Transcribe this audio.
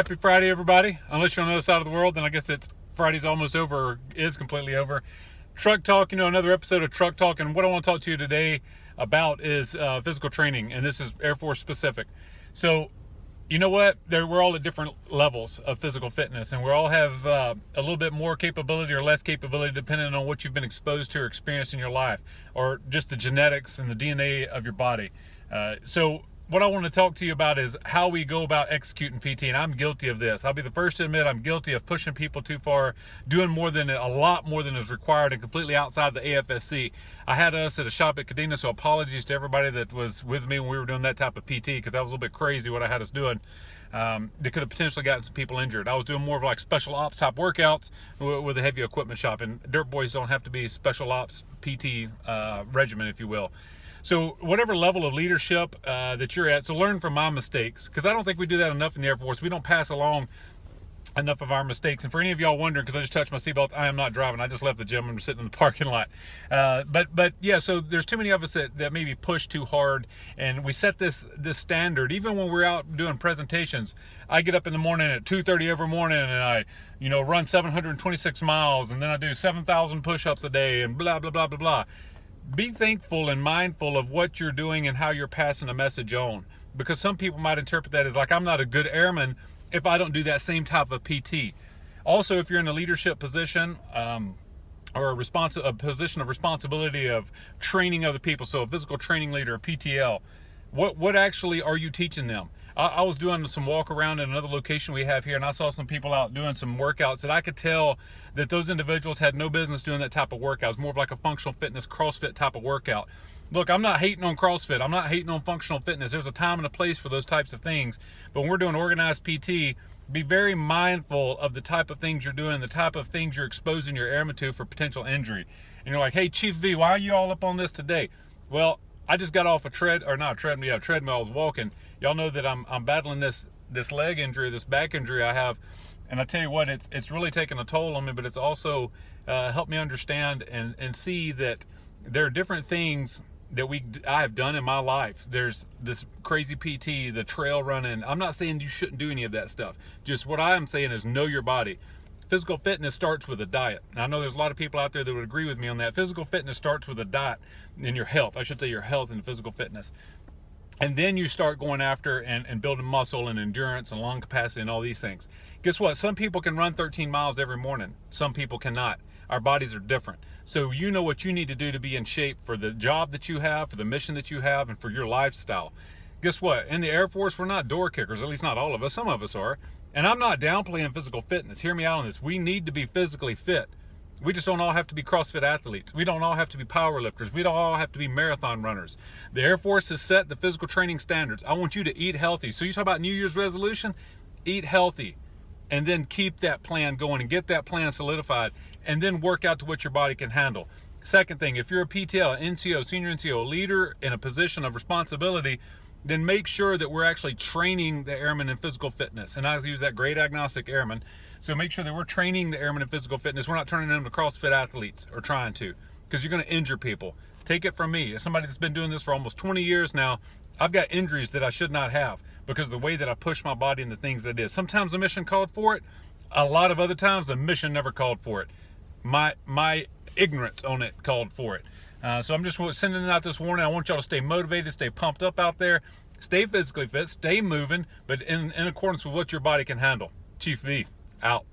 Happy Friday, everybody. Unless you're on the other side of the world, then I guess it's Friday's almost over, or is completely over. Truck Talk, another episode of Truck Talk, and what I want to talk to you today about is physical training, and this is Air Force specific. So, you know what? We're all at different levels of physical fitness, and we all have a little bit more capability or less capability depending on what you've been exposed to or experienced in your life, or just the genetics and the DNA of your body. So what I want to talk to you about is how we go about executing PT, and I'm guilty of this. I'll be the first to admit I'm guilty of pushing people too far, doing a lot more than is required, and completely outside the AFSC. I had us at a shop at Kadena, so apologies to everybody that was with me when we were doing that type of PT, because that was a little bit crazy what I had us doing. They could have potentially gotten some people injured. I was doing more of like special ops type workouts with a heavy equipment shop, and dirt boys don't have to be special ops PT regimen, if you will. So whatever level of leadership that you're at, so learn from my mistakes, because I don't think we do that enough in the Air Force. We don't pass along enough of our mistakes. And for any of y'all wondering, because I just touched my seatbelt, I am not driving. I just left the gym. I'm sitting in the parking lot. But yeah, so there's too many of us that maybe push too hard, and we set this standard. Even when we're out doing presentations, I get up in the morning at 2:30 every morning, and I run 726 miles, and then I do 7,000 push-ups a day, and blah, blah, blah, blah, blah. Be thankful and mindful of what you're doing and how you're passing a message on, because some people might interpret that as like, I'm not a good airman if I don't do that same type of PT. Also, if you're in a leadership position or a position of responsibility of training other people, so a physical training leader, a PTL, what actually are you teaching them? I was doing some walk around in another location we have here, and I saw some people out doing some workouts that I could tell that those individuals had no business doing that type of workout. It's more of like a functional fitness, CrossFit type of workout. Look, I'm not hating on CrossFit. I'm not hating on functional fitness. There's a time and a place for those types of things. But when we're doing organized PT, be very mindful of the type of things you're doing, the type of things you're exposing your airmen to for potential injury. And you're like, hey, Chief V, why are you all up on this today? Well, I just got off a treadmill. I was walking. Y'all know that I'm battling this leg injury, this back injury I have, and I tell you what, it's really taken a toll on me. But it's also helped me understand and see that there are different things that I have done in my life. There's this crazy PT, the trail running. I'm not saying you shouldn't do any of that stuff. Just what I am saying is know your body. Physical fitness starts with a diet. And I know there's a lot of people out there that would agree with me on that. Physical fitness starts with a diet and your health. I should say your health and physical fitness. And then you start going after and building muscle and endurance and lung capacity and all these things. Guess what? Some people can run 13 miles every morning. Some people cannot. Our bodies are different. So you know what you need to do to be in shape for the job that you have, for the mission that you have, and for your lifestyle. Guess what? In the Air Force, we're not door kickers, at least not all of us. Some of us are. And I'm not downplaying physical fitness. Hear me out on this. We need to be physically fit. We just don't all have to be CrossFit athletes. We don't all have to be power lifters. We don't all have to be marathon runners. The Air Force has set the physical training standards. I want you to eat healthy. So you talk about New Year's resolution? Eat healthy. And then keep that plan going and get that plan solidified. And then work out to what your body can handle. Second thing, if you're a PTL, NCO, senior NCO, leader in a position of responsibility, then make sure that we're actually training the airmen in physical fitness. And I use that grade agnostic airman. So make sure that we're training the airmen in physical fitness. We're not turning them to CrossFit athletes, or trying to, because you're going to injure people. Take it from me. As somebody that's been doing this for almost 20 years now, I've got injuries that I should not have because of the way that I push my body into things that it is. Sometimes the mission called for it. A lot of other times the mission never called for it. My ignorance on it called for it. So I'm just sending out this warning. I want y'all to stay motivated, stay pumped up out there, stay physically fit, stay moving, but in accordance with what your body can handle. Chief V, out.